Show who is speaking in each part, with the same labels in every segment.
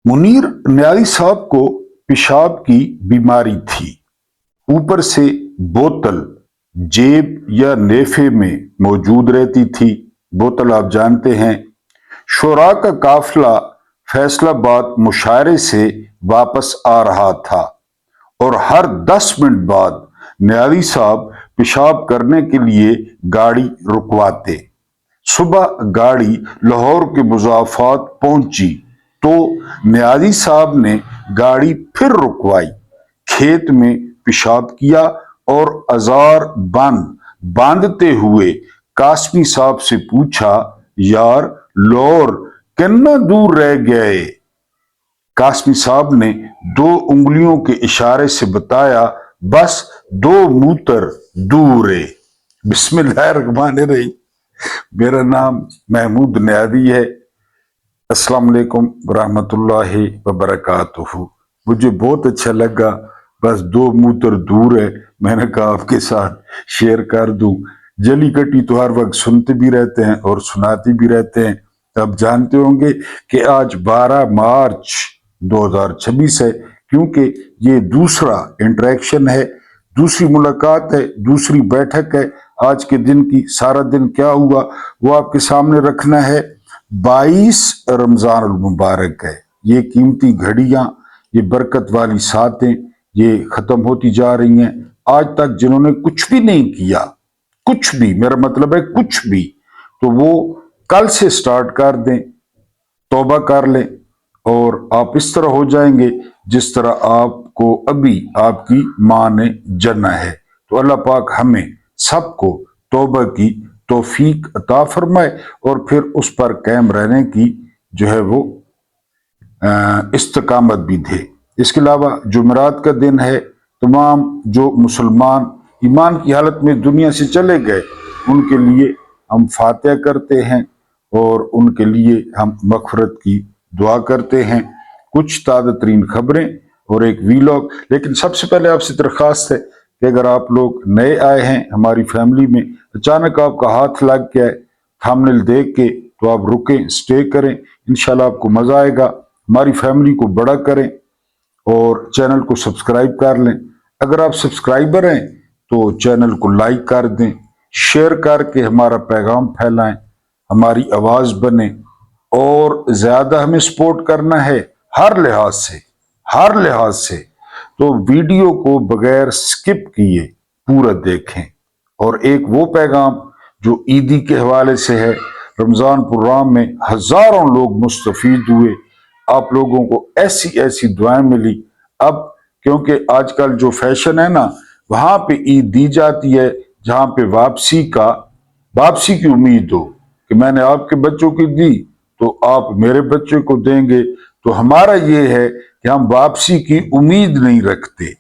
Speaker 1: मुनीर न्यारी साहब को पेशाब की बीमारी थी। ऊपर से बोतल जेब या नेफे में मौजूद रहती थी। बोतल आप जानते हैं। शोरा का काफिला फैसलाबाद मुशायरे से वापस आ रहा था और हर 10 मिनट बाद न्यारी साहब पेशाब करने के लिए गाड़ी रुकवाते। सुबह गाड़ी लाहौर के मुजाफात पहुंची तो न्याजी साहब ने गाड़ी फिर रुकवाई, खेत में पेशाब किया और अजार बांधते हुए कासमी साहब से पूछा, यार लाहौर कितना दूर रह गए? कासमी साहब ने 2 उंगलियों के इशारे से बताया, बस 2 मूतर दूर है। बिस्मिल्लाहिर्रहमानिर्रहीम। मेरा नाम महमूद न्यादी है। अस्सलाम वालेकुम रहमतुल्लाहि व बरकातुहू। मुझे बहुत अच्छा लगा, बस 2 मूतर दूर है, मैंने कहा आपके साथ शेयर कर दूं। जली कटी तो हर वक्त सुनते भी रहते हैं और सुनाते भी रहते हैं। आप जानते होंगे कि आज 12 मार्च 2026 है, क्योंकि ये दूसरा इंटरेक्शन है, दूसरी मुलाकात है, दूसरी बैठक है। आज के दिन की सारा दिन क्या हुआ वो आपके सामने रखना है। 22 रमजान मुबारक है। ये कीमती घड़ियां, ये बरकत वाली सातें, ये खत्म होती जा रही हैं। आज तक जिन्होंने कुछ भी नहीं किया, कुछ भी, मेरा मतलब है कुछ भी, तो वो कल से स्टार्ट कर दें, तौबा कर लें और आप इस तरह हो जाएंगे जिस तरह आपको अभी आपकी माँ ने जना है। तो अल्लाह पाक हमें सबको तौबा की तौफीक अता फरमाए और फिर उस पर कायम रहने की जो है वो इस्तकामत भी दे। इसके अलावा जुमेरात का दिन है। तमाम जो मुसलमान ईमान की हालत में दुनिया से चले गए उनके लिए हम फातिहा करते हैं और उनके लिए हम मग़फ़िरत की दुआ करते हैं। कुछ ताज़ा तरीन खबरें और एक वीलॉग। लेकिन सबसे पहले आपसे दरख्वास्त है कि अगर आप लोग नए आए हैं हमारी फैमिली में, अचानक आपका हाथ लग गया है थंबनेल देख के, तो आप रुकें, स्टे करें, इंशाल्लाह आपको मज़ा आएगा। हमारी फैमिली को बड़ा करें और चैनल को सब्सक्राइब कर लें। अगर आप सब्सक्राइबर हैं तो चैनल को लाइक कर दें, शेयर करके हमारा पैगाम फैलाएं, हमारी आवाज़ बने और ज़्यादा हमें सपोर्ट करना है हर लिहाज से, हर लिहाज से। तो वीडियो को बगैर स्किप किए पूरा देखें। और एक वो पैगाम जो ईदी के हवाले से है, रमज़ान प्रोग्राम में हज़ारों लोग मुस्तफ़ीद हुए, आप लोगों को ऐसी ऐसी दुआएं मिली। अब क्योंकि आजकल जो फैशन है ना, वहां पे ईद दी जाती है जहां पे वापसी की उम्मीद हो कि मैंने आपके बच्चों की दी तो आप मेरे बच्चे को देंगे। तो हमारा ये है कि हम वापसी की उम्मीद नहीं रखते।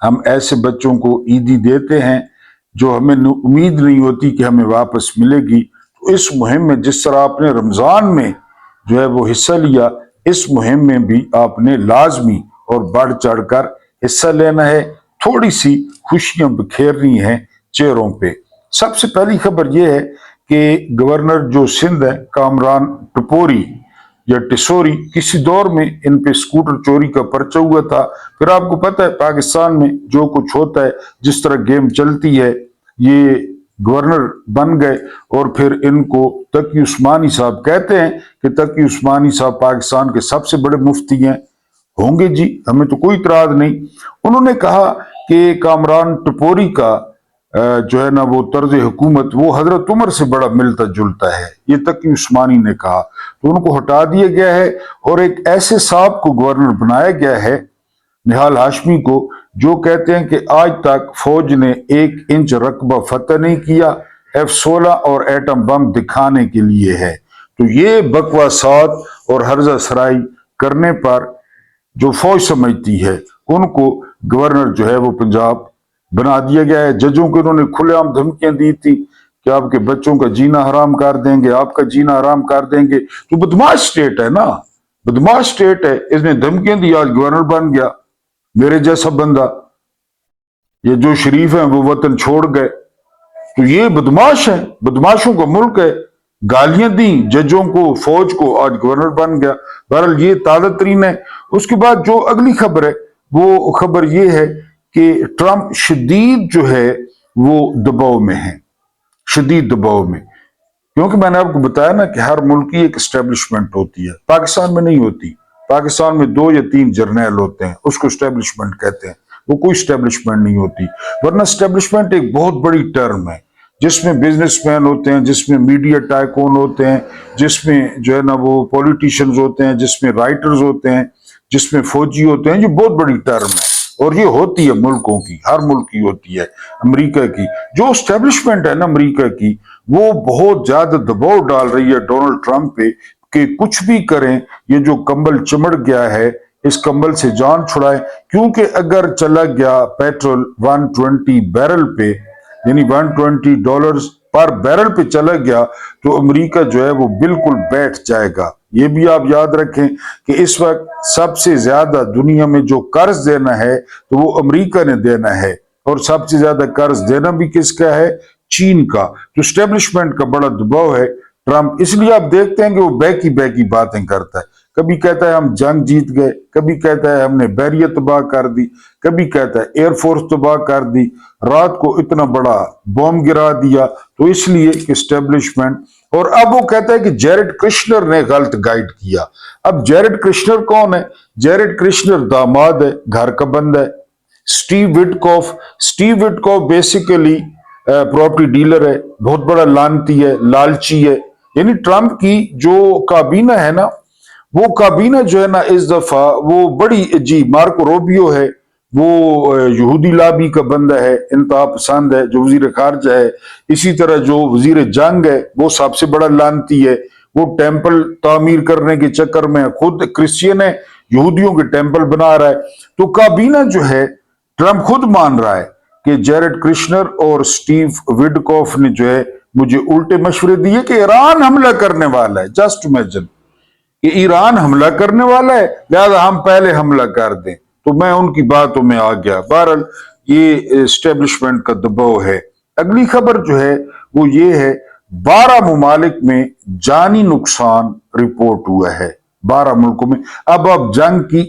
Speaker 1: हम ऐसे बच्चों को ईदी देते हैं जो हमें उम्मीद नहीं होती कि हमें वापस मिलेगी। तो इस मुहिम में जिस तरह आपने रमजान में जो है वो हिस्सा लिया, इस मुहिम में भी आपने लाजमी और बढ़ चढ़कर हिस्सा लेना है। थोड़ी सी खुशियां बिखेरनी है चेहरों पे। सबसे पहली खबर यह है कि गवर्नर जो सिंध है, कामरान टपोरी या टिसोरी, किसी दौर में इन पे स्कूटर चोरी का पर्चा हुआ था। फिर आपको पता है पाकिस्तान में जो कुछ होता है, जिस तरह गेम चलती है, ये गवर्नर बन गए और फिर इनको तकी उस्मानी साहब कहते हैं कि तकी उस्मानी साहब पाकिस्तान के सबसे बड़े मुफ्ती हैं। होंगे जी, हमें तो कोई इतराज नहीं। उन्होंने कहा कि कामरान टपोरी का जो है ना वो तर्ज हुकूमत वो हजरत उमर से बड़ा मिलता जुलता है, ये तकी उस्मानी ने कहा। तो उनको हटा दिया गया है और एक ऐसे साहब को गवर्नर बनाया गया है, निहाल हाशमी को, जो कहते हैं कि आज तक फौज ने 1 इंच रकबा फतह नहीं किया, F-16 और एटम बम दिखाने के लिए है। तो ये बकवासात और हर्जा सराई करने पर जो फौज समझती है उनको गवर्नर जो है वो पंजाब बना दिया गया है। जजों को इन्होंने खुलेआम धमकियां दी थी कि आपके बच्चों का जीना हराम कर देंगे, आपका जीना हराम कर देंगे। तो बदमाश स्टेट है ना, बदमाश स्टेट है, इसने धमकियां दी, आज गवर्नर बन गया मेरे जैसा बंदा। ये जो शरीफ है वो वतन छोड़ गए। तो ये बदमाश है, बदमाशों का मुल्क है। गालियां दी जजों को, फौज को, आज गवर्नर बन गया। बहरहाल ये ताज़ा तरीन है। उसके बाद जो अगली खबर है वो खबर ये है कि ट्रंप शदीद जो है वो दबाव में है, शदीद दबाव में। क्योंकि मैंने आपको बताया ना कि हर मुल्क की एक एस्टेब्लिशमेंट होती है, पाकिस्तान में नहीं होती। पाकिस्तान में 2 या 3 जर्नैल होते हैं, उसको एस्टेब्लिशमेंट कहते हैं, वो कोई एस्टेब्लिशमेंट नहीं होती। वरना एस्टेब्लिशमेंट एक बहुत बड़ी टर्म है जिसमें बिजनेसमैन होते हैं, जिसमें मीडिया टाइकून होते हैं, जिसमें जो है ना वो पॉलिटिशियंस होते हैं, जिसमें राइटर्स होते हैं, जिसमें फौजी होते हैं। ये बहुत बड़ी टर्म है और ये होती है मुल्कों की, हर मुल्क की होती है। अमेरिका की जो एस्टेब्लिशमेंट है ना अमेरिका की, वो बहुत ज्यादा दबाव डाल रही है डोनाल्ड ट्रंप पे कि कुछ भी करें, ये जो कंबल चिमड़ गया है इस कंबल से जान छुड़ाए। क्योंकि अगर चला गया पेट्रोल 120 बैरल पे, यानी $120 पर बैरल पे चला गया, तो अमेरिका जो है वो बिल्कुल बैठ जाएगा। ये भी आप याद रखें कि इस वक्त सबसे ज्यादा दुनिया में जो कर्ज देना है तो वो अमेरिका ने देना है, और सबसे ज्यादा कर्ज देना भी किसका है? चीन का। तो स्टेब्लिशमेंट का बड़ा दबाव है ट्रंप, इसलिए आप देखते हैं कि वो बैकी बैकी बातें करता है। कभी कहता है हम जंग जीत गए, कभी कहता है हमने बैरियर तबाह कर दी, कभी कहता है एयरफोर्स तबाह कर दी, रात को इतना बड़ा बॉम्ब गिरा दिया, तो इसलिए कि स्टेब्लिशमेंट। और अब वो कहता है कि जेरेड कृष्णर ने गलत गाइड किया। अब जेरेड कृष्णर कौन है? जेरेड कृष्णर दामाद है, घर का बंदा है। Steve Witkoff basically property dealer है, बहुत बड़ा लानती है, लालची है। यानी ट्रंप की जो काबीना है ना, वो काबीना जो है ना इस दफा वो बड़ी अजीब। मार्को रूबियो है, वो यहूदी लाबी का बंदा है, इंतहा पसंद है, जो वजीर खारजा है। इसी तरह जो वजीर जंग है वो सबसे बड़ा लानती है, वो टेम्पल तामीर करने के चक्कर में खुद क्रिश्चियन है, यहूदियों के टेम्पल बना रहा है। तो काबीना जो है, ट्रंप खुद मान रहा है कि जेरेड कृष्णर और स्टीव विडकॉफ ने जो है मुझे उल्टे मशवरे दिए कि ईरान हमला करने वाला है। जस्ट इमेजिन कि ईरान हमला करने वाला है, लिहाजा हम पहले हमला कर दें। तो मैं उनकी बातों में आ गया। बहरहाल ये एस्टेब्लिशमेंट का दबाव है। अगली खबर जो है वो ये है, 12 ममालिक में जानी नुकसान रिपोर्ट हुआ है, 12 मुल्कों में। अब आप जंग की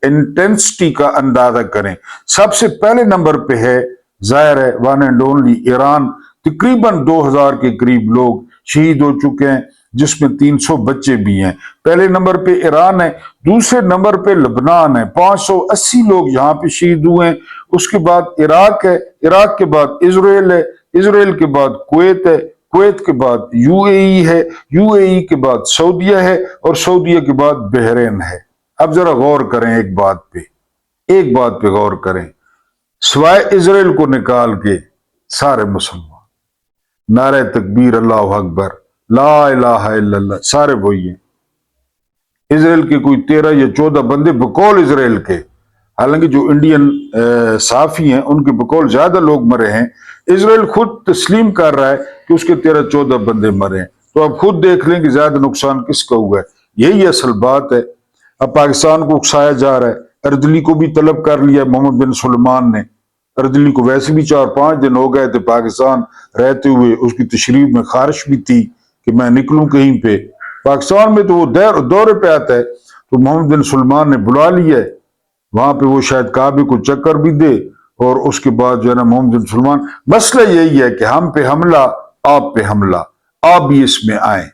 Speaker 1: इंटेंसिटी का अंदाजा करें। सबसे पहले नंबर पे है, जाहिर है, वन एंड ओनली ईरान। तकरीबन 2000 के करीब लोग शहीद हो चुके हैं, जिसमें 300 बच्चे भी हैं। पहले नंबर पे ईरान है, दूसरे नंबर पे लबनान है, 580 लोग यहाँ पे शहीद हुए हैं। उसके बाद इराक है, इराक के बाद इजराइल है, इजराइल के बाद कुवैत है, कुवैत के बाद यूएई है, यूएई के बाद सऊदीया है, और सऊदीया के बाद बहरीन है। अब जरा गौर करें एक बात पे, एक बात पे गौर करें। सिवाय इजराइल को निकाल के सारे मुसलमान, नारे तकबीर, अल्लाह अकबर, ला इलाहा इल्लल्लाह, सारे वही हैं। इजराइल के कोई 13 या 14 बंदे बकौल इजराइल के, हालांकि जो इंडियन साफी हैं उनके बकौल ज्यादा लोग मरे हैं। इजराइल खुद तस्लीम कर रहा है कि उसके 13-14 बंदे मरे हैं। तो आप खुद देख लें कि ज्यादा नुकसान किसका हुआ है। यही असल बात है। अब पाकिस्तान को उकसाया जा रहा है, अर्दली को भी तलब कर लिया मोहम्मद बिन सुलेमान ने। अर्दली को वैसे भी 4-5 दिन हो गए थे पाकिस्तान रहते हुए, उसकी तशरीफ में खारिश भी थी कि मैं निकलूं कहीं पे। पाकिस्तान में तो वो दौरे पे आता है, तो मोहम्मद बिन सुलेमान ने बुला लिया है वहां पे, वो शायद काबे को चक्कर भी दे। और उसके बाद जो है ना मोहम्मद बिन सुलेमान, मसला यही है कि हम पे हमला, आप पे हमला, आप भी इसमें आए,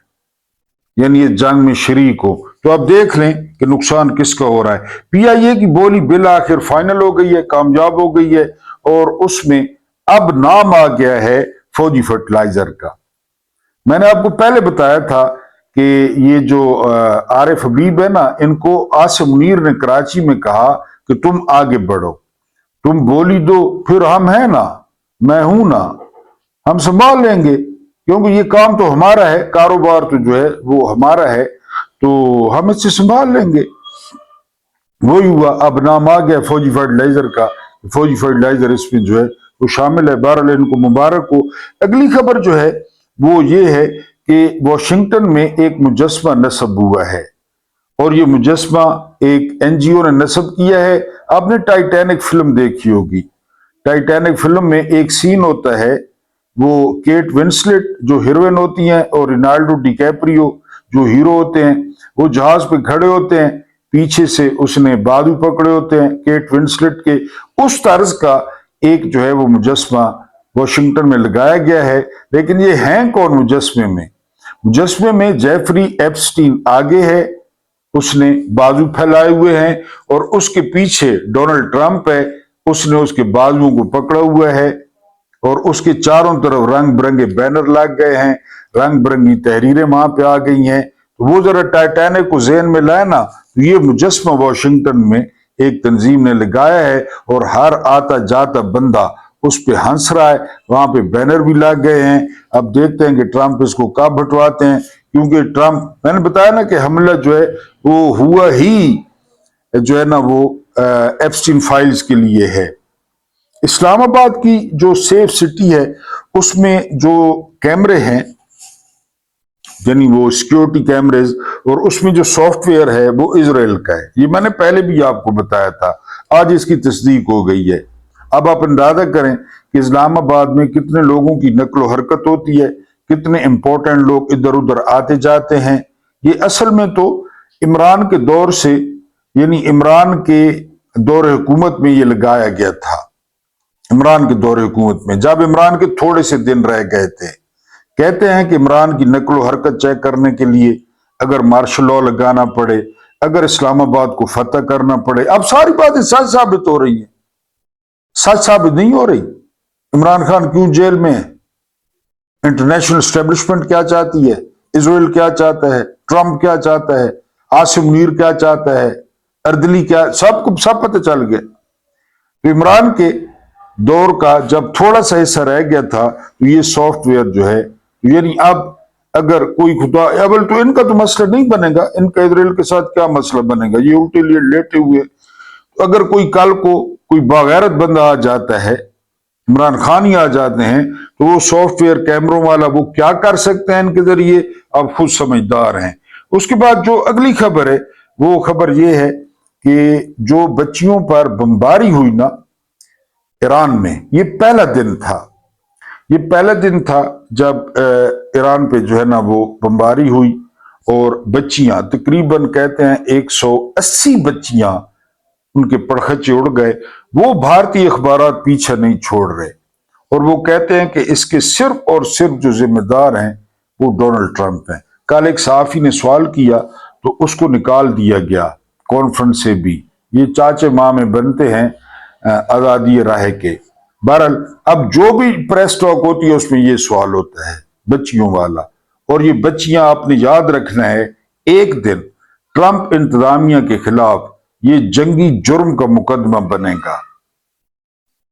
Speaker 1: यानी ये जंग में शरीक हो। तो आप देख लें कि नुकसान किसका हो रहा है। पीआईए की बोली बिल आखिर फाइनल हो गई है, कामयाब हो गई है, और उसमें अब नाम आ गया है फौजी फर्टिलाइजर का। मैंने आपको पहले बताया था कि ये जो आरिफ हबीब है ना, इनको आसिम मुनीर ने कराची में कहा कि तुम आगे बढ़ो, तुम बोली दो, फिर हम हैं ना, मैं हूं ना, हम संभाल लेंगे, क्योंकि ये काम तो हमारा है, कारोबार तो जो है वो हमारा है, तो हम इससे संभाल लेंगे। वही हुआ, अब नाम आ गया फौजी फर्टिलाइजर का। फौजी फर्टिलाइजर इसमें जो है वो शामिल है। बहरहाल इनको मुबारक हो। अगली खबर जो है वो ये है कि वॉशिंगटन में एक मुजस्मा नस्ब हुआ है, और ये मुजस्मा एक एनजीओ ने नस्ब किया है। आपने टाइटैनिक फिल्म देखी होगी। टाइटैनिक फिल्म में एक सीन होता है वो केट विंसलेट जो हीरोइन होती हैं और रिनाल्डो डिकैप्रियो जो हीरो होते हैं, वो जहाज पे खड़े होते हैं, पीछे से उसने बाजू पकड़े होते हैं केट विंसलेट के। उस तर्ज का एक जो है वो मुजस्मा वॉशिंगटन में लगाया गया है। लेकिन ये हैं कौन मुजस्मे में? मुजस्मे में जेफरी एप्स्टीन आगे है, उसने बाजू फैलाए हुए हैं, और उसके पीछे डोनाल्ड ट्रंप है, उसने उसके बाजुओं को पकड़ा हुआ है, और उसके चारों तरफ रंग बिरंगे बैनर लग गए हैं, रंग बिरंगी तहरीरें वहां पे आ गई हैं। तो वो जरा टाइटैनिक को ज़हन में लाए ना, तो ये मुजस्मा वॉशिंगटन में एक तंजीम ने लगाया है, और हर आता जाता बंदा उस पे हंस रहा है, वहां पे बैनर भी लग गए हैं। अब देखते हैं कि ट्रंप इसको कब हटवाते हैं, क्योंकि ट्रंप, मैंने बताया ना कि हमला जो है वो हुआ ही जो है ना वो एप्स्टीन फाइल्स के लिए है। इस्लामाबाद की जो सेफ सिटी है उसमें जो कैमरे हैं, यानी वो सिक्योरिटी कैमरेज, और उसमें जो सॉफ्टवेयर है वो इजराइल का है। ये मैंने पहले भी आपको बताया था, आज इसकी तस्दीक हो गई है। अब आप अंदाजा करें कि इस्लामाबाद में कितने लोगों की नकलो हरकत होती है, कितने इंपॉर्टेंट लोग इधर उधर आते जाते हैं। ये असल में तो इमरान के दौर से, यानी इमरान के दौर हुकूमत में ये लगाया गया था। इमरान के दौर हुकूमत में जब इमरान के थोड़े से दिन रह गए थे, कहते हैं कि इमरान की नकलो हरकत चेक करने के लिए अगर मार्शल लॉ लगाना पड़े, अगर इस्लामाबाद को फतह करना पड़े। अब सारी बातें सच साबित हो रही है, सच साबित नहीं हो रही। इमरान खान क्यों जेल में है? इंटरनेशनल एस्टेब्लिशमेंट क्या चाहती है? इजराइल क्या चाहता है? ट्रंप क्या चाहता है? आसिम मुनीर क्या चाहता है? अर्दली क्या, सब पता चल गया। तो इमरान के दौर का जब थोड़ा सा हिस्सा रह गया था, तो ये सॉफ्टवेयर जो है, यानी अब अगर कोई खुदा अवल, तो इनका तो मसला नहीं बनेगा, इनका इजराइल के साथ क्या मसला बनेगा, ये उल्टे लिए लेटे हुए। तो अगर कोई कल को कोई बागैरत बंदा आ जाता है, इमरान खान ही आ जाते हैं, तो वो सॉफ्टवेयर कैमरों वाला वो क्या कर सकते हैं इनके जरिए, अब खुद समझदार हैं। उसके बाद जो अगली खबर है, वो खबर ये है कि जो बच्चियों पर बमबारी हुई ना ईरान में, ये पहला दिन था। ये पहला दिन था जब ईरान पे जो है ना वो बमबारी हुई, और बच्चियां तकरीबन कहते हैं 180 बच्चियां उनके पड़खचे उड़ गए। वो भारतीय अखबारात पीछे नहीं छोड़ रहे, और वो कहते हैं कि इसके सिर्फ और सिर्फ जो जिम्मेदार हैं वो डोनाल्ड ट्रंप हैं। कल एक सहाफी ने सवाल किया तो उसको निकाल दिया गया कॉन्फ्रेंस से भी। ये चाचे मामे बनते हैं आजादी राह के। बहरहाल अब जो भी प्रेस टॉक होती है उसमें ये सवाल होता है बच्चियों वाला, और ये बच्चियां आपने याद रखना है, एक दिन ट्रंप इंतजामिया के खिलाफ ये जंगी जुर्म का मुकदमा बनेगा,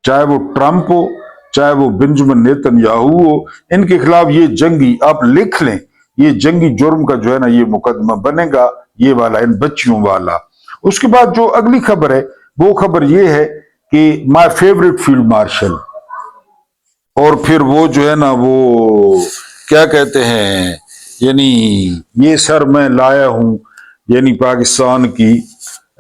Speaker 1: चाहे वो ट्रंप हो, चाहे वो बेंजामिन नेतन्याहू हो, इनके खिलाफ ये जंगी, आप लिख लें, ये जंगी जुर्म का जो है ना ये मुकदमा बनेगा, ये वाला, इन बच्चियों वाला। उसके बाद जो अगली खबर है वो खबर ये है कि माय फेवरेट फील्ड मार्शल, और फिर वो जो है ना वो क्या कहते हैं, यानी ये सर मैं लाया हूं, यानी पाकिस्तान की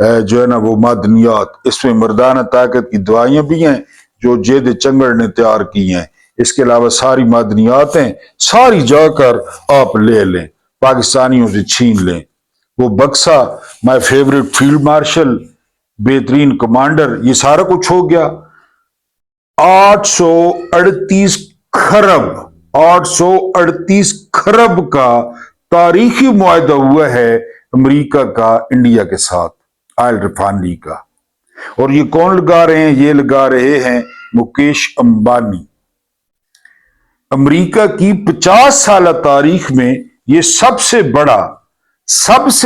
Speaker 1: जो है ना वो मादनियात, इसमें मर्दाना ताकत की दवाइयां भी हैं जो जेद चंगड़ ने तैयार की हैं। इसके अलावा सारी मादनियात हैं, सारी जाकर आप ले लें, पाकिस्तानियों से छीन लें। वो बक्सा, माय फेवरेट फील्ड मार्शल, बेहतरीन कमांडर, ये सारा कुछ हो गया। 838 खरब 838 खरब का तारीखी मुआहदा हुआ है अमेरिका का इंडिया के साथ ऑयल रिफाइनरी का। और ये कौन लगा रहे हैं? ये लगा रहे हैं मुकेश अंबानी। अमेरिका की 50 साल तारीख में ये सबसे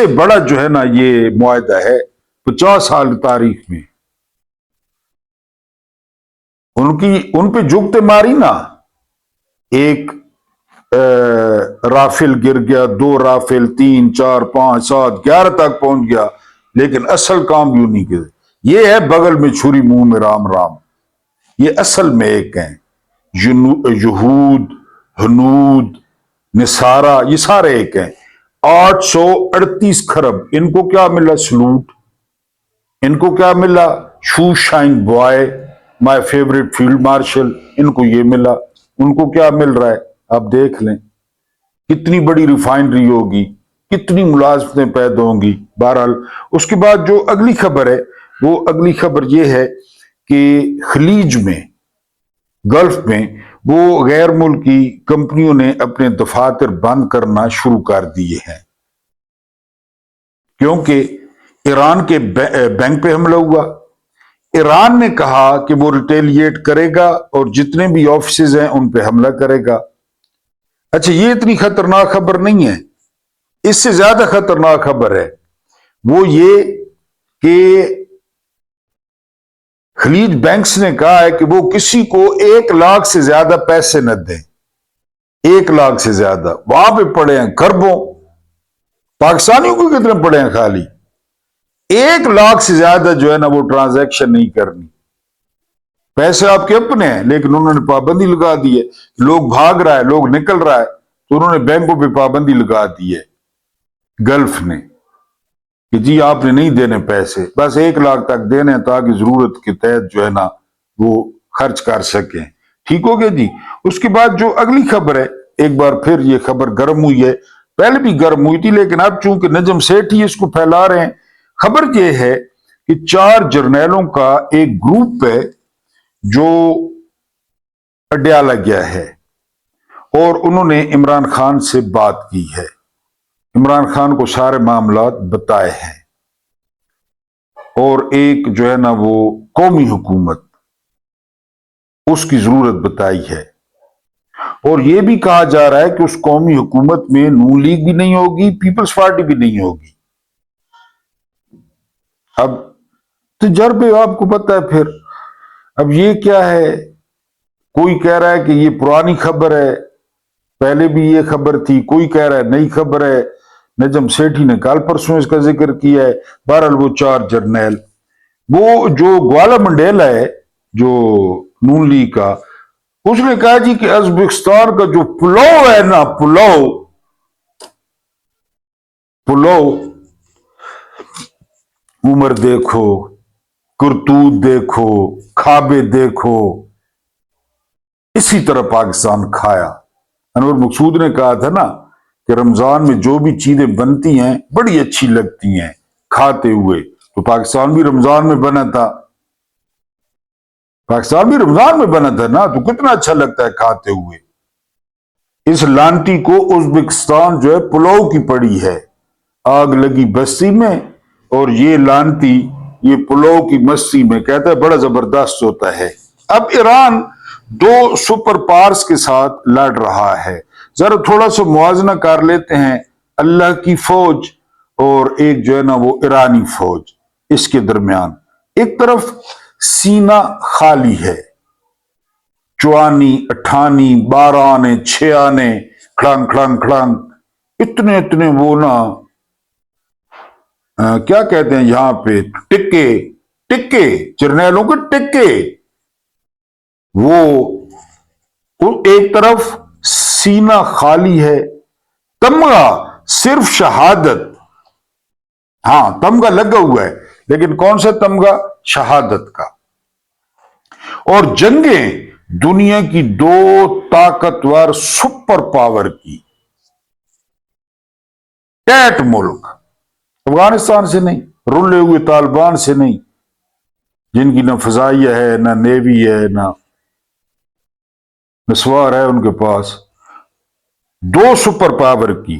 Speaker 1: बड़ा जो है ना ये मुआहदा है 50 साल तारीख में। उन पे जुगते मारी ना, एक राफेल गिर गया, 2 राफेल, 3, 4, 5, 7, 11 तक पहुंच गया, लेकिन असल काम यूं नहीं किए। ये है बगल में छुरी मुंह में राम राम, ये असल में एक है। यहूद, हनूद, निसारा, ये सारे एक हैं। 838 खरब, इनको क्या मिला? सलूट। इनको क्या मिला? Shoe shine boy, my favourite field marshal, इनको ये मिला। उनको क्या मिल रहा है आप देख लें। कितनी बड़ी रिफाइनरी होगी, कितनी मुलाजमतें पैदा होंगी। बहरहाल उसके बाद जो अगली खबर है, वो अगली खबर ये है कि खलीज में, गल्फ में, वो गैर मुल्की कंपनियों ने अपने दफातर बंद करना शुरू कर दिए हैं, क्योंकि ईरान के बैंक पे हमला हुआ। ईरान ने कहा कि वो रिटेलिएट करेगा और जितने भी ऑफिसेज हैं उन पे हमला करेगा। अच्छा, ये इतनी खतरनाक खबर नहीं है, इससे ज्यादा खतरनाक खबर है वो ये कि खलीज बैंक्स ने कहा है कि वो किसी को 1 लाख से ज्यादा पैसे न दें। 1 लाख से ज्यादा वहां पे पड़े हैं खरबों, पाकिस्तानियों को कितने पड़े हैं, खाली 1 लाख से ज्यादा जो है ना वो ट्रांजैक्शन नहीं करनी। पैसे आपके अपने हैं, लेकिन उन्होंने पाबंदी लगा दी है। लोग भाग रहा है, लोग निकल रहा है, तो उन्होंने बैंकों पे पाबंदी लगा दी है गल्फ ने कि जी आपने नहीं देने पैसे, बस 1 लाख तक देने ताकि जरूरत के तहत जो है ना वो खर्च कर सकें। ठीक हो गया जी। उसके बाद जो अगली खबर है, एक बार फिर ये खबर गर्म हुई है, पहले भी गर्म हुई थी लेकिन अब चूंकि नजम सेठ ही इसको फैला रहे हैं। खबर ये है कि 4 जर्नैलों का एक ग्रुप है जो अड्याला गया है और उन्होंने इमरान खान से बात की है, इमरान खान को सारे मामलात बताए हैं और एक जो है ना वो कौमी हुकूमत, उसकी जरूरत बताई है। और यह भी कहा जा रहा है कि उस कौमी हुकूमत में नून लीग भी नहीं होगी, पीपल्स पार्टी भी नहीं होगी। अब तजर्बे आपको पता है फिर। अब ये क्या है, कोई कह रहा है कि ये पुरानी खबर है, पहले भी ये खबर थी, कोई कह रहा है नई खबर है, नजम सेठी ने कल परसों इसका जिक्र किया है। बहरहाल वो 4 जर्नैल, वो जो ग्वाला मंडेला है जो नून लीग का, उसने कहा जी कि उज्बेकिस्तान का जो पुलाव है ना, पुलाव उम्र देखो, करतूत देखो, खाबे देखो, इसी तरह पाकिस्तान खाया। अनवर मकसूद ने कहा था ना कि रमजान में जो भी चीजें बनती हैं बड़ी अच्छी लगती हैं खाते हुए, तो पाकिस्तान भी रमजान में बना था, पाकिस्तान भी रमजान में बना था ना, तो कितना अच्छा लगता है खाते हुए। इस लांटी को उज्बेकिस्तान जो है पुलाव की पड़ी है, आग लगी बस्ती में और ये लांती ये पुलाव की मस्ती में, कहता है बड़ा जबरदस्त होता है। अब ईरान 2 सुपर पावर्स के साथ लड़ रहा है। जरा थोड़ा सा मुआवजा कर लेते हैं अल्लाह की फौज और एक जो है ना वो ईरानी फौज, इसके दरमियान एक तरफ सीना खाली है, 54, 58, 12 आने, 6 आने, खड़ंग खड़ंग खड़ंग, इतने इतने वो ना क्या कहते हैं यहां पे, टिक्के टिक्के, जर्नैलों के टिक्के। वो एक तरफ सीना खाली है, तमगा सिर्फ शहादत, हां तमगा लगा हुआ है लेकिन कौन सा तमगा, शहादत का। और जंगें दुनिया की 2 ताकतवर सुपर पावर की, टैट मुल्क, अफगानिस्तान से नहीं, रुले हुए तालिबान से नहीं, जिनकी ना फजाइया है ना नेवी है ना नस्वार है उनके पास, 2 सुपर पावर की,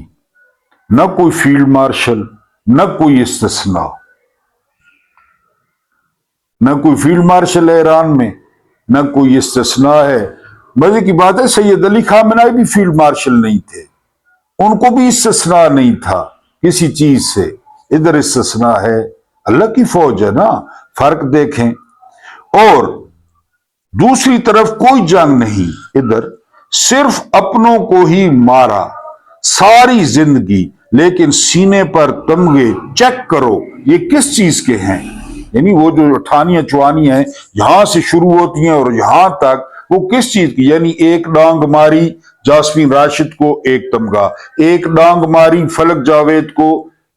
Speaker 1: न कोई फील्ड मार्शल, न कोई इस्तिस्ना, न कोई फील्ड मार्शल है ईरान में, न कोई इस्तिस्ना है। मजे की बात है सैयद अली खामेनी भी फील्ड मार्शल नहीं थे, उनको भी इस्तिस्ना नहीं था किसी चीज से। इधर इस्तिस्ना है, अल्लाह की फौज है ना, फर्क देखें। और दूसरी तरफ कोई जंग नहीं, इधर सिर्फ अपनों को ही मारा सारी जिंदगी, लेकिन सीने पर तमगे चेक करो ये किस चीज के हैं। यानी वो जो 58 54 है यहां से शुरू होती हैं और यहां तक, वो किस चीज की, यानी एक डांग मारी जासमीन राशिद को एक तमगा, एक डांग मारी फलक जावेद को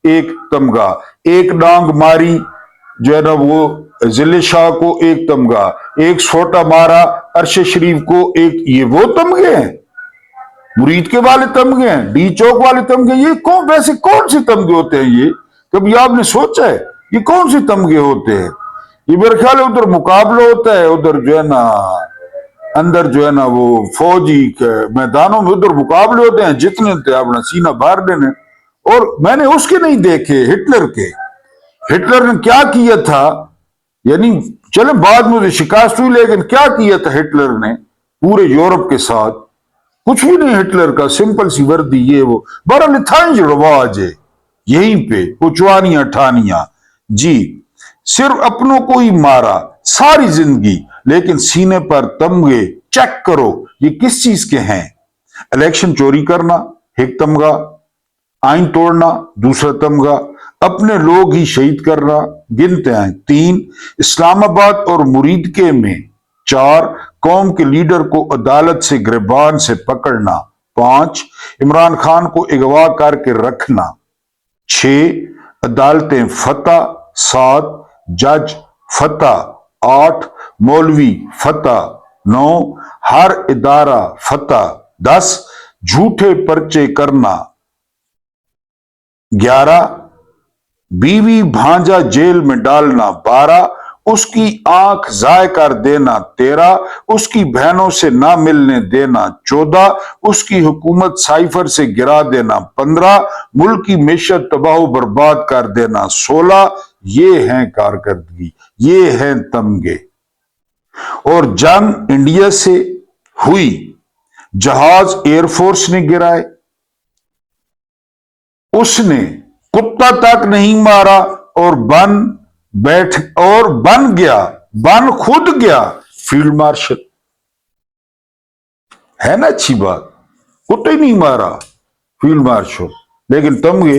Speaker 1: एक तमगा, एक डांग मारी جو ہے نا وہ ذل شاہ کو ایک تمغہ، ایک چھوٹا مارا عرش شریف کو ایک، یہ وہ تمغے ہیں، مرید کے والے تمغے ہیں، ڈی چوک والے تمغے، یہ کون ویسے کون سے تمغے ہوتے ہیں؟ یہ کبھی آپ نے سوچا ہے یہ کون سے تمغے ہوتے ہیں؟ یہ میرے خیال ہے ادھر مقابلہ ہوتا ہے، ادھر جو ہے نا اندر جو ہے نا وہ فوجی میدانوں میں ادھر مقابلے ہوتے ہیں، جتنے تھے اپنا سینہ بھار دینے۔ اور میں نے اس کے نہیں دیکھے، ہٹلر کے۔ ہٹلر نے کیا کیا تھا، یعنی چلے بعد میں شکست ہوئی، لیکن کیا کیا تھا ہٹلر نے پورے یورپ کے ساتھ؟ کچھ بھی نہیں ہٹلر کا، سمپل سی وردی یہ وہ، بہرحال تھا ہی رواج ہے یہیں پہ پچوانیاں ٹھانیاں جی۔ صرف اپنوں کو ہی مارا ساری زندگی، لیکن سینے پر تمغے چیک کرو یہ کس چیز کے ہیں؟ الیکشن چوری کرنا ایک تمغہ، آئین توڑنا دوسرا تمغہ، اپنے لوگ ہی شہید کرنا گنتے ہیں 3، اسلام آباد اور مریدکے میں 4، قوم کے لیڈر کو عدالت سے گریبان سے پکڑنا 5، عمران خان کو اغوا کر کے رکھنا 6، عدالتیں فتح 7، جج فتح 8، مولوی فتح 9، ہر ادارہ فتح 10، جھوٹے پرچے کرنا 11، بیوی بھانجا جیل میں ڈالنا 12، اس کی آنکھ ضائع کر دینا 13، اس کی بہنوں سے نہ ملنے دینا 14، اس کی حکومت سائفر سے گرا دینا 15، ملک کی معیشت تباہ و برباد کر دینا 16۔ یہ ہیں کارکردگی، یہ ہیں تمغے۔ اور جنگ انڈیا سے ہوئی، جہاز ایئر فورس نے گرائے، اس نے کتا تک نہیں مارا، اور بن گیا، بن خود گیا فیلڈ مارشل۔ ہے نا اچھی بات، کتا ہی نہیں مارا فیلڈ مارشل، لیکن تمغے۔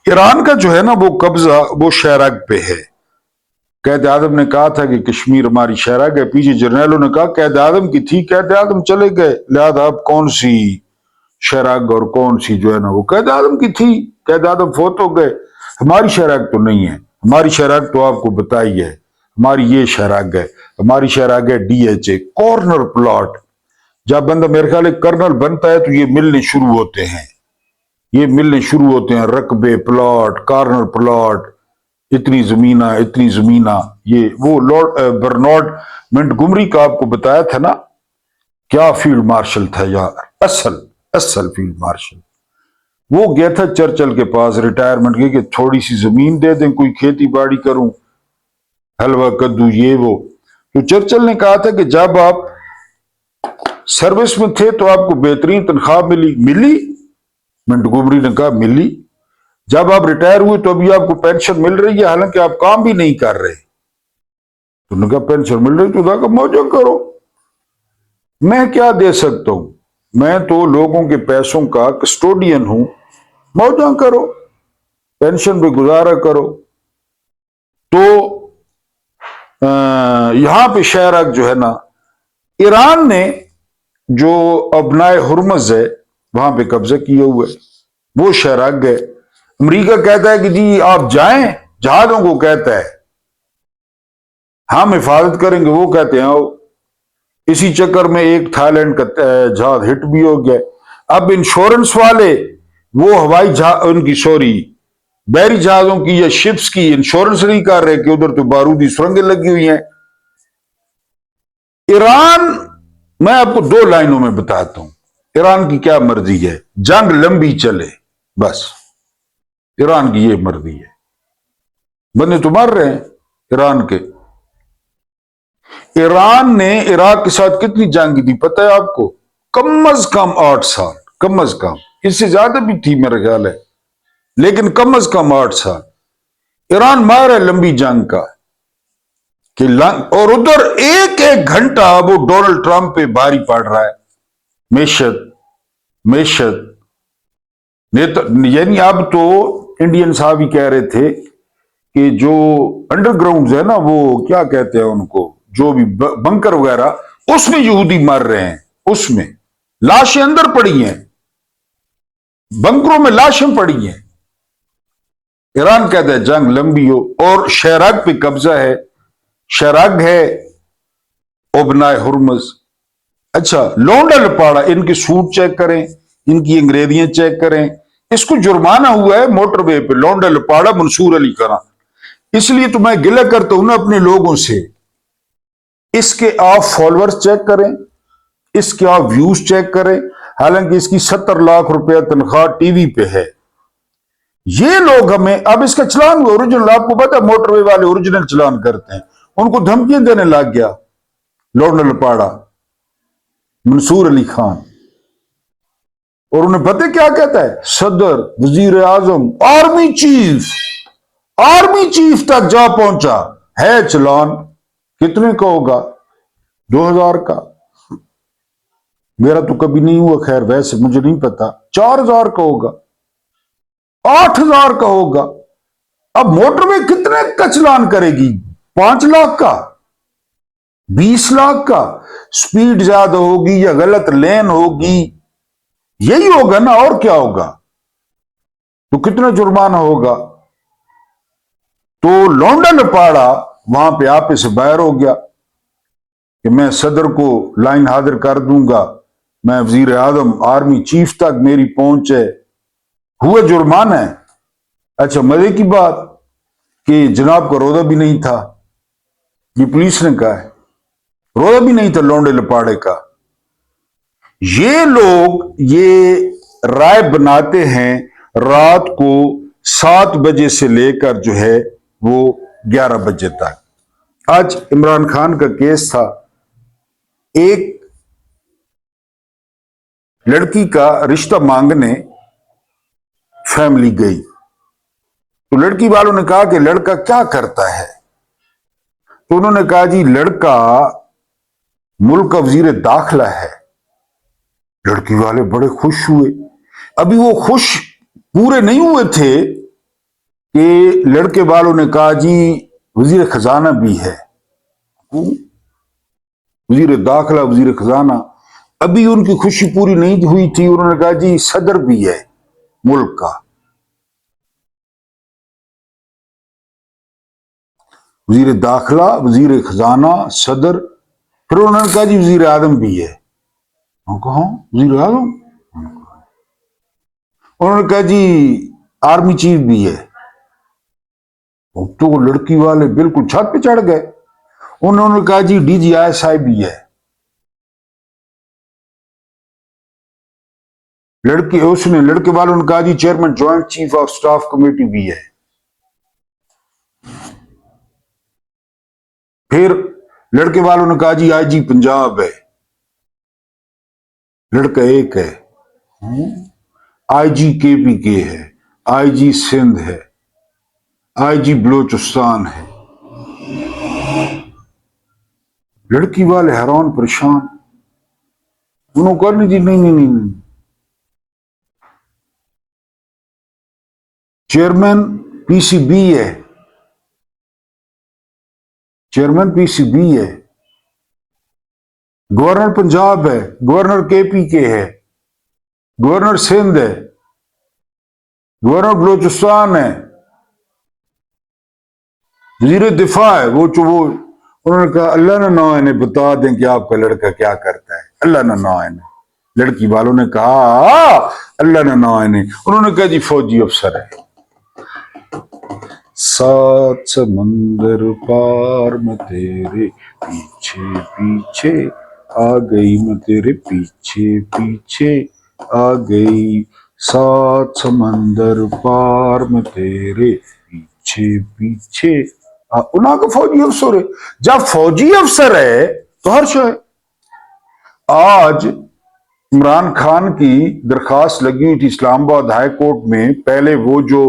Speaker 1: ایران کا جو ہے نا وہ قبضہ وہ شہرگ پہ ہے۔ قائد اعظم نے کہا تھا کہ کشمیر ہماری شہرگ ہے، پیچھے جرنیلوں نے کہا قائد اعظم کی تھی، قائد اعظم چلے گئے، لہذا اب کون سی شہرگ اور کون سی جو ہے نا وہ قائد اعظم کی تھی، قائد اعظم فوت ہو گئے۔ ہماری شہرگ تو نہیں ہے، ہماری شہرگ تو آپ کو بتائی ہے، ہماری یہ شہرگ ہے، ہماری شہرگ ہے D H A, corner plot. جب بندہ میرے خیال ہے کرنل بنتا ہے تو یہ ملنے شروع ہوتے ہیں، یہ ملنے شروع ہوتے ہیں، رقبے، پلاٹ، کارنر پلاٹ، اتنی زمینہ اتنی زمینہ۔ یہ وہ لارڈ برنارڈ منٹگمری کا آپ کو بتایا تھا نا، کیا فیلڈ مارشل تھا یار، اصل فیلڈ مارشل۔ وہ گیا تھا چرچل کے پاس ریٹائرمنٹ کے کہ تھوڑی سی زمین دے دیں، کوئی کھیتی باڑی کروں، حلوہ کدو یہ وہ۔ تو چرچل نے کہا تھا کہ جب آپ سروس میں تھے تو آپ کو بہترین تنخواہ ملی؟ منٹگمری نے کہا ملی۔ جب آپ ریٹائر ہوئے تو ابھی آپ کو پینشن مل رہی ہے، حالانکہ آپ کام بھی نہیں کر رہے۔ تو نے کہا پینشن مل رہی تو کہا کہ موجہ کرو، میں کیا دے سکتا ہوں، میں تو لوگوں کے پیسوں کا کسٹوڈین ہوں، موجہ کرو، پینشن پہ گزارا کرو۔ تو یہاں پہ شہرگ جو ہے نا، ایران نے جو ابنائے ہرمز ہے وہاں پہ قبضہ کیے ہوئے، وہ شہرگ ہے۔ امریکہ کہتا ہے کہ جی آپ جائیں، جہازوں کو کہتا ہے ہم حفاظت کریں گے، وہ کہتے ہیں آؤ۔ اسی چکر میں ایک تھائی لینڈ کا جہاز ہٹ بھی ہو گیا۔ اب انشورنس والے وہ ہوائی جہاز ان کی بحری جہازوں کی یا شپس کی انشورنس نہیں کر رہے کہ ادھر تو بارودی سرنگیں لگی ہوئی ہیں۔ ایران، میں آپ کو 2 لائنوں میں بتاتا ہوں ایران کی کیا مرضی ہے، جنگ لمبی چلے بس، ایران کی یہ مرضی ہے۔ بندے تو مر رہے ہیں ایران کے۔ ایران نے عراق کے ساتھ کتنی جنگ کی تھی پتہ ہے آپ کو؟ کم از کم 8 سال، کم از کم، اس سے زیادہ بھی تھی میرا خیال ہے، لیکن کم از کم 8 سال۔ ایران مار ہے لمبی جنگ کا کہ اور ادھر ایک گھنٹہ وہ ڈونلڈ ٹرمپ پہ بھاری پڑ رہا ہے، معیشت یعنی اب تو انڈین صاحب ہی کہہ رہے تھے کہ جو انڈر گراؤنڈ ہے نا، وہ کیا کہتے ہیں ان کو، جو بھی بنکر وغیرہ، اس میں یہودی مر رہے ہیں، اس میں لاشیں اندر پڑی ہیں، بنکروں میں لاشیں پڑی ہیں۔ ایران کہتا ہے جنگ لمبی ہو، اور شیراگ پہ قبضہ ہے، شیراگ ہے اوبنائے ہرمز۔ اچھا، لونڈا لپاڑا، ان کے سوٹ چیک کریں، ان کی انگریزیاں چیک کریں، اس کو جرمانہ ہوا ہے موٹر وے پہ، لونڈا لپاڑا منصور علی خان۔ اس لیے تو میں گلہ کرتا ہوں نا اپنے لوگوں سے، اس کے آپ فالوورز چیک کریں، اس کے آپ ویوز چیک کریں، حالانکہ اس کی 70 لاکھ روپیہ تنخواہ ٹی وی پہ ہے۔ یہ لوگ ہمیں، اب اس کا چلان ہوا اوریجنل، آپ کو پتا موٹر وے والے اوریجنل چلان کرتے ہیں، ان کو دھمکیاں دینے لگ گیا لونڈا لپاڑا منصور علی خان، اور انہیں پتہ کیا کہتا ہے، صدر، وزیر اعظم، آرمی چیف تک جا پہنچا ہے چلان۔ کتنے کا ہوگا؟ 2000 کا، میرا تو کبھی نہیں ہوا، خیر ویسے مجھے نہیں پتا، 4000 کا ہوگا، 8000 کا ہوگا۔ اب موٹر وے کتنے کا چلان کرے گی؟ 5 لاکھ کا، 20 لاکھ کا؟ سپیڈ زیادہ ہوگی یا غلط لین ہوگی، یہی ہوگا نا، اور کیا ہوگا؟ تو کتنا جرمانہ ہوگا؟ تو لونڈا لپاڑا وہاں پہ آپ سے باہر ہو گیا کہ میں صدر کو لائن حاضر کر دوں گا، میں وزیر اعظم، آرمی چیف تک میری پہنچ ہے، ہوا جرمانہ ہے۔ اچھا، مزے کی بات کہ جناب کا روزہ بھی نہیں تھا، یہ پولیس نے کہا ہے، روزہ بھی نہیں تھا لونڈے لپاڑے کا۔ یہ لوگ یہ رائے بناتے ہیں رات کو 7 بجے سے لے کر جو ہے وہ 11 بجے تک۔ آج عمران خان کا کیس تھا، ایک لڑکی کا رشتہ مانگنے فیملی گئی، تو لڑکی والوں نے کہا کہ لڑکا کیا کرتا ہے؟ تو انہوں نے کہا جی لڑکا ملک کا وزیر داخلہ ہے۔ لڑکی والے بڑے خوش ہوئے، ابھی وہ خوش پورے نہیں ہوئے تھے کہ لڑکے والوں نے کہا جی وزیر خزانہ بھی ہے، وزیر داخلہ، وزیر خزانہ۔ ابھی ان کی خوشی پوری نہیں ہوئی تھی، انہوں نے کہا جی صدر بھی ہے ملک کا، وزیر داخلہ، وزیر خزانہ، صدر۔ پھر انہوں نے کہا جی وزیر اعظم بھی ہے۔ کہاں وزیر اعظم؟ انہوں نے کہا جی آرمی چیف بھی ہے۔ تو لڑکی والے بالکل چھت پہ چڑھ گئے، انہوں نے کہا G D G I S I بھی ہے۔ لڑکے والوں نے کہا جی chairman joint chief of staff committee بھی ہے۔ پھر لڑکے والوں نے کہا جی آئی جی پنجاب ہے، لڑکا ایک ہے، آئی جی کے پی کے ہے، آئی جی سندھ ہے، آئی جی بلوچستان ہے۔ لڑکی والے حیران پریشان، انہوں نے کہا نہیں جی نہیں، چیئرمین پی سی بی ہے، چیئرمین پی سی بی ہے، گورنر پنجاب ہے، گورنر کے پی کے ہے، گورنر سندھ ہے، گورنر بلوچستان ہے، وزیر دفاع ہے۔ وہ انہوں نے کہا اللہ نہ نہ انہیں بتا دیں کہ آپ کا لڑکا کیا کرتا ہے، اللہ نہ نہ انہیں۔ لڑکی والوں نے کہا اللہ نہ نہ انہیں، انہوں نے کہا جی فوجی افسر ہے۔ 7 سمندر پار میں تیرے پیچھے پیچھے آ گئی، میں تیرے پیچھے پیچھے آ گئی، 7 سمندر پار میں تیرے پیچھے پیچھے۔ انہوں کا فوجی افسر ہے، جب فوجی افسر ہے تو ہر شے۔ آج عمران خان کی درخواست لگی ہوئی تھی اسلام آباد ہائی کورٹ میں، پہلے وہ جو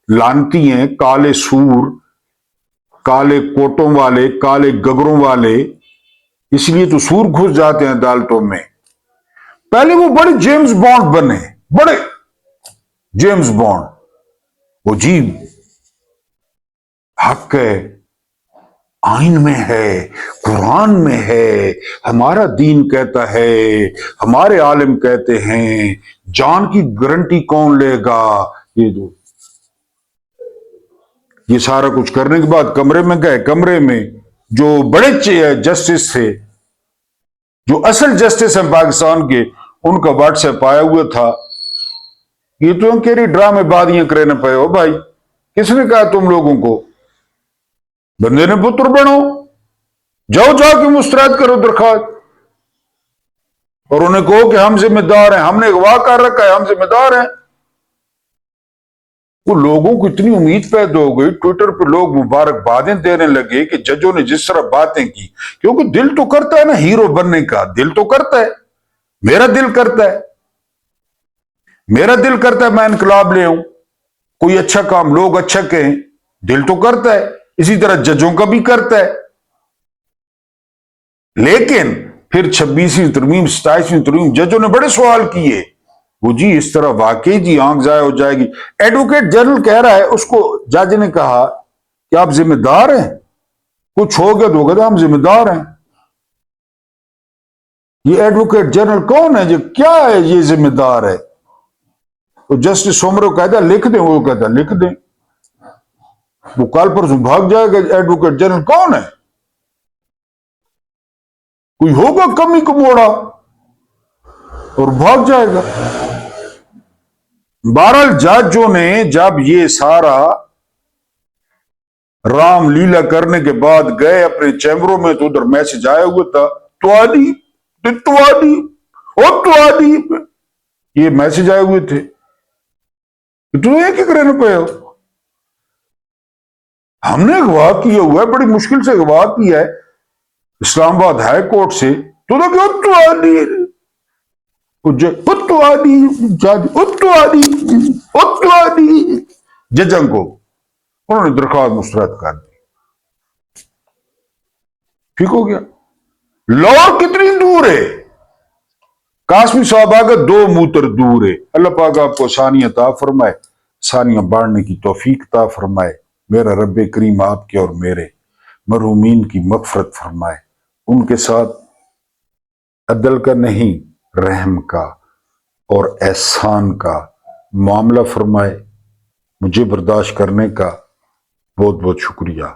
Speaker 1: لانتی ہیں کالے سور، کالے کوٹوں والے، کالے گگروں والے، اس لیے تو سور گھس جاتے ہیں عدالتوں میں، پہلے وہ بڑے جیمز بانڈ بنے، بڑے جیمز بانڈ، وہ جی حق ہے، آئین میں ہے، قرآن میں ہے، ہمارا دین کہتا ہے، ہمارے عالم کہتے ہیں، جان کی گارنٹی کون لے گا، یہ جو یہ سارا کچھ کرنے کے بعد کمرے میں گئے. کمرے میں جو بڑے جسٹس تھے، جو اصل جسٹس ہیں پاکستان کے، ان کا واٹس ایپ آیا ہوا تھا. یہ تو کہہ ڈرامے بادیاں کرنے پے ہو بھائی. کس نے کہا تم لوگوں کو؟ بندے نے پتر بنو، جاؤ جا کے مسترد کرو درخواست. اور انہیں کہو کہ ہم ذمہ دار ہیں، ہم نے اغوا کر رکھا ہے، ہم ذمہ دار ہیں. وہ لوگوں کو اتنی امید پیدا ہو گئی، ٹویٹر پہ لوگ مبارکبادیں دینے لگے کہ ججوں نے جس طرح باتیں کی. کیونکہ دل تو کرتا ہے نا ہیرو بننے کا، دل تو کرتا ہے. میرا دل کرتا ہے، میرا دل کرتا ہے میں انقلاب لے آؤں، کوئی اچھا کام لوگ اچھا کہیں، دل تو کرتا ہے. اسی طرح ججوں کا بھی کرتا ہے. لیکن پھر 26ویں ترمیم 27ویں ترمیم ججوں نے بڑے سوال کیے. وہ جی اس طرح واقعی جی آنکھ ضائع ہو جائے گی. ایڈوکیٹ جنرل کہہ رہا ہے، اس کو جج نے کہا کہ آپ ذمہ دار ہیں، کچھ ہو گیا تو ہو گیا، ہم ذمہ دار ہیں. یہ ایڈوکیٹ جنرل کون ہے؟ یہ کیا ہے؟ یہ ذمہ دار ہے. تو جسٹس سومرو کہتا ہے لکھ دیں، وہ کہتا ہے لکھ دیں. وہ کل پرسوں بھاگ جائے گا. ایڈوکیٹ جنرل کون ہے؟ کوئی ہوگا کمی کموڑا اور بھاگ جائے گا. بہرحال ججوں نے جب یہ سارا رام لیلا کرنے کے بعد گئے اپنے چیمبروں میں، تو ادھر میسج آیا ہوا تھا، یہ میسج آئے ہوئے تھے. تو یہ کیا کرنے پہ ہو؟ ہم نے اغوا کیا ہوا ہے، بڑی مشکل سے اغوا کیا ہے اسلام آباد ہائی کورٹ سے. تو ججوں کو انہوں نے درخواست مسترد کر دی. ٹھیک ہو گیا. لاہور کتنی دور ہے؟ قاسمی صاحب آگے 2 موتر دور ہے. اللہ پاک آپ کو آسانی عطا فرمائے، آسانیاں بانٹنے کی توفیق عطا فرمائے. میرا رب کریم آپ کے اور میرے مرحومین کی مغفرت فرمائے. ان کے ساتھ عدل کا نہیں، رحم کا اور احسان کا معاملہ فرمائے. مجھے برداشت کرنے کا بہت بہت شکریہ.